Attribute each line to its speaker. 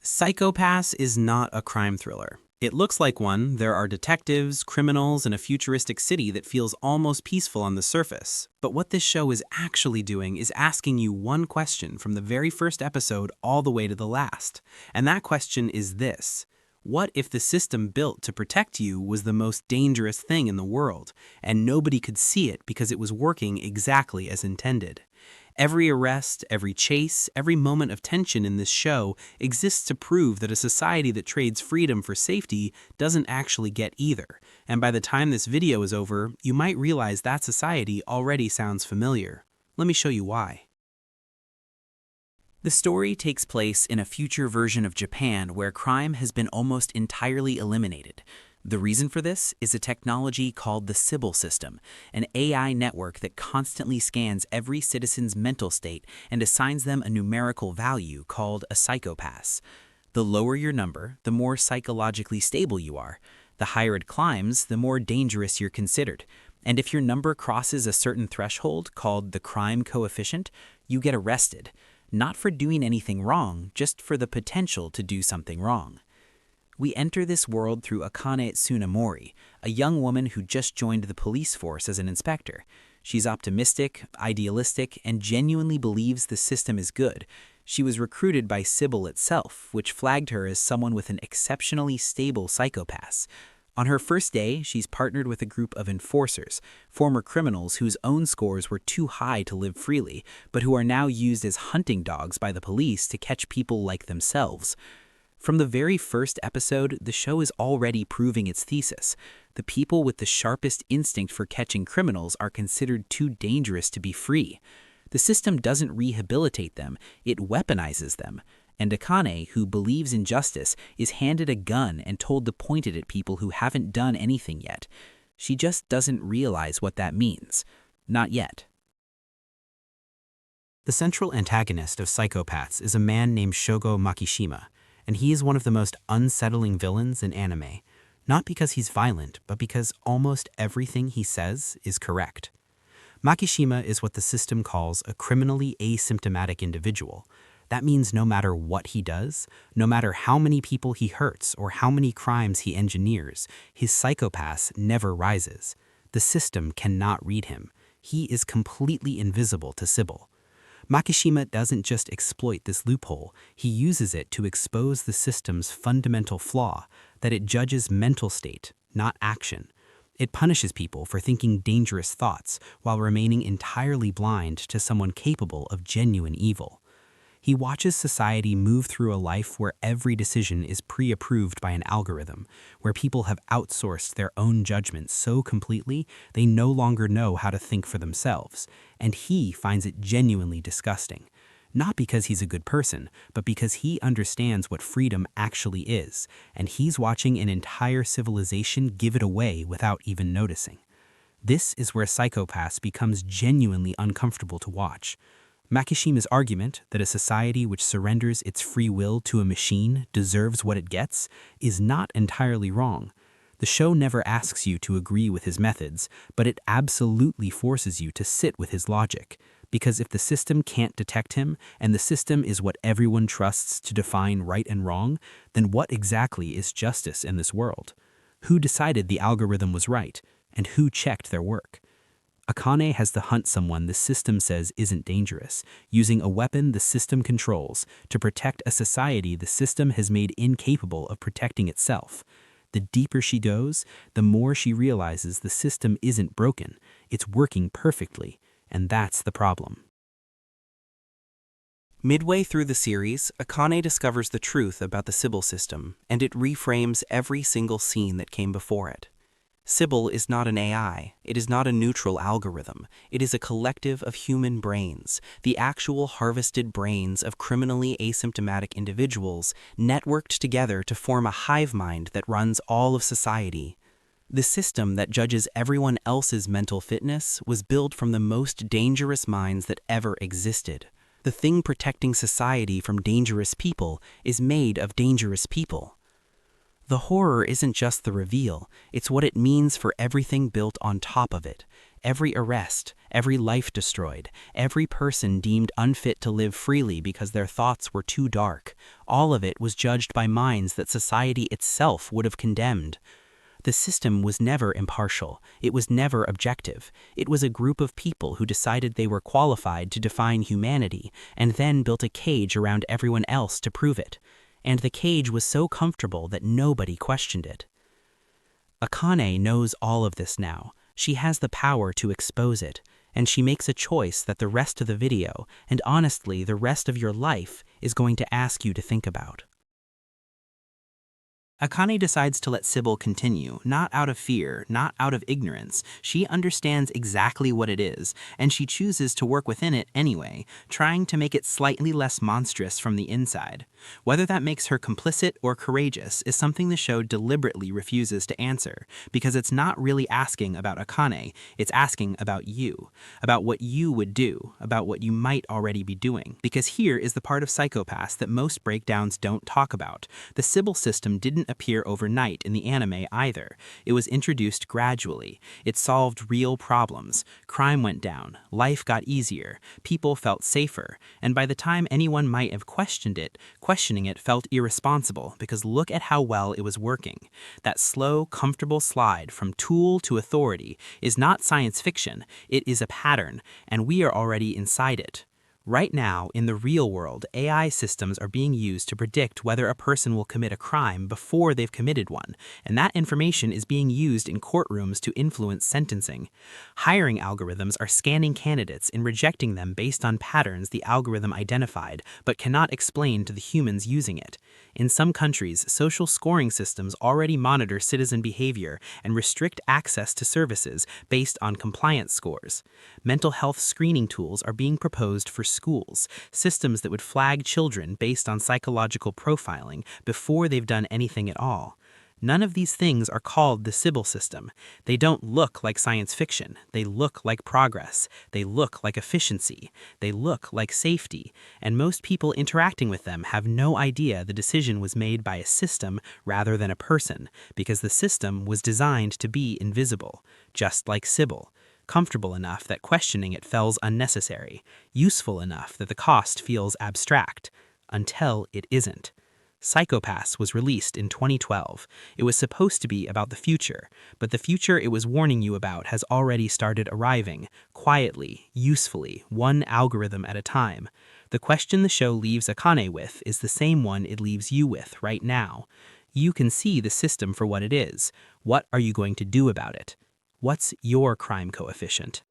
Speaker 1: Psychopaths is not a crime thriller. It looks like one. There are detectives, criminals, and a futuristic city that feels almost peaceful on the surface. But what this show is actually doing is asking you one question from the very first episode all the way to the last. And that question is this: what if the system built to protect you was the most dangerous thing in the world, and nobody could see it because it was working exactly as intended? Every arrest, every chase, every moment of tension in this show exists to prove that a society that trades freedom for safety doesn't actually get either. And by the time this video is over, you might realize that society already sounds familiar. Let me show you why. The story takes place in a future version of Japan where crime has been almost entirely eliminated. The reason for this is a technology called the Sibyl System, an AI network that constantly scans every citizen's mental state and assigns them a numerical value called a psychopath. The lower your number, the more psychologically stable you are. The higher it climbs, the more dangerous you're considered. And if your number crosses a certain threshold called the crime coefficient, you get arrested. Not for doing anything wrong, just for the potential to do something wrong. We enter this world through Akane Tsunemori, a young woman who just joined the police force as an inspector. She's optimistic, idealistic, and genuinely believes the system is good. She was recruited by Sibyl itself, which flagged her as someone with an exceptionally stable psychopath. On her first day, she's partnered with a group of enforcers, former criminals whose own scores were too high to live freely, but who are now used as hunting dogs by the police to catch people like themselves. From the very first episode, the show is already proving its thesis. The people with the sharpest instinct for catching criminals are considered too dangerous to be free. The system doesn't rehabilitate them, it weaponizes them. And Akane, who believes in justice, is handed a gun and told to point it at people who haven't done anything yet. She just doesn't realize what that means. Not yet. The central antagonist of Psychopaths is a man named Shogo Makishima, and he is one of the most unsettling villains in anime, not because he's violent, but because almost everything he says is correct. Makishima is what the system calls a criminally asymptomatic individual. That means no matter what he does, no matter how many people he hurts or how many crimes he engineers, his psychopath never rises. The system cannot read him. He is completely invisible to Sibyl. Makishima doesn't just exploit this loophole, he uses it to expose the system's fundamental flaw, that it judges mental state, not action. It punishes people for thinking dangerous thoughts while remaining entirely blind to someone capable of genuine evil. He watches society move through a life where every decision is pre-approved by an algorithm, where people have outsourced their own judgment so completely they no longer know how to think for themselves, and he finds it genuinely disgusting. Not because he's a good person, but because he understands what freedom actually is, and he's watching an entire civilization give it away without even noticing. This is where Psychopaths becomes genuinely uncomfortable to watch. Makishima's argument that a society which surrenders its free will to a machine deserves what it gets is not entirely wrong. The show never asks you to agree with his methods, but it absolutely forces you to sit with his logic. Because if the system can't detect him, and the system is what everyone trusts to define right and wrong, then what exactly is justice in this world? Who decided the algorithm was right, and who checked their work? Akane has to hunt someone the system says isn't dangerous, using a weapon the system controls to protect a society the system has made incapable of protecting itself. The deeper she goes, the more she realizes the system isn't broken, it's working perfectly, and that's the problem. Midway through the series, Akane discovers the truth about the Sibyl system, and it reframes every single scene that came before it. Sibyl is not an AI, it is not a neutral algorithm, it is a collective of human brains, the actual harvested brains of criminally asymptomatic individuals networked together to form a hive mind that runs all of society. The system that judges everyone else's mental fitness was built from the most dangerous minds that ever existed. The thing protecting society from dangerous people is made of dangerous people. The horror isn't just the reveal, it's what it means for everything built on top of it. every arrest, every life destroyed, every person deemed unfit to live freely because their thoughts were too dark, all of it was judged by minds that society itself would have condemned. The system was never impartial. It was never objective. It was a group of people who decided they were qualified to define humanity and then built a cage around everyone else to prove it. And the cage was so comfortable that nobody questioned it. Akane knows all of this now. She has the power to expose it, and she makes a choice that the rest of the video, and honestly the rest of your life, is going to ask you to think about. Akane decides to let Sibyl continue, not out of fear, not out of ignorance. She understands exactly what it is, and she chooses to work within it anyway, trying to make it slightly less monstrous from the inside. Whether that makes her complicit or courageous is something the show deliberately refuses to answer, because it's not really asking about Akane, it's asking about you, about what you would do, about what you might already be doing. Because here is the part of Psychopaths that most breakdowns don't talk about. The Sibyl system didn't appear overnight in the anime either. It was introduced gradually. It solved real problems. Crime went down, life got easier, people felt safer, and by the time anyone might have questioning it felt irresponsible because look at how well it was working. That slow, comfortable slide from tool to authority is not science fiction, it is a pattern, and we are already inside it. Right now, in the real world, AI systems are being used to predict whether a person will commit a crime before they've committed one, and that information is being used in courtrooms to influence sentencing. Hiring algorithms are scanning candidates and rejecting them based on patterns the algorithm identified, but cannot explain to the humans using it. In some countries, social scoring systems already monitor citizen behavior and restrict access to services based on compliance scores. Mental health screening tools are being proposed for schools, systems that would flag children based on psychological profiling before they've done anything at all. None of these things are called the Sibyl system. They don't look like science fiction. They look like progress. They look like efficiency. They look like safety. And most people interacting with them have no idea the decision was made by a system rather than a person, because the system was designed to be invisible, just like Sibyl. Comfortable enough that questioning it feels unnecessary, useful enough that the cost feels abstract, until it isn't. Psychopaths was released in 2012. It was supposed to be about the future, but the future it was warning you about has already started arriving, quietly, usefully, one algorithm at a time. The question the show leaves Akane with is the same one it leaves you with right now. You can see the system for what it is. What are you going to do about it? What's your crime coefficient?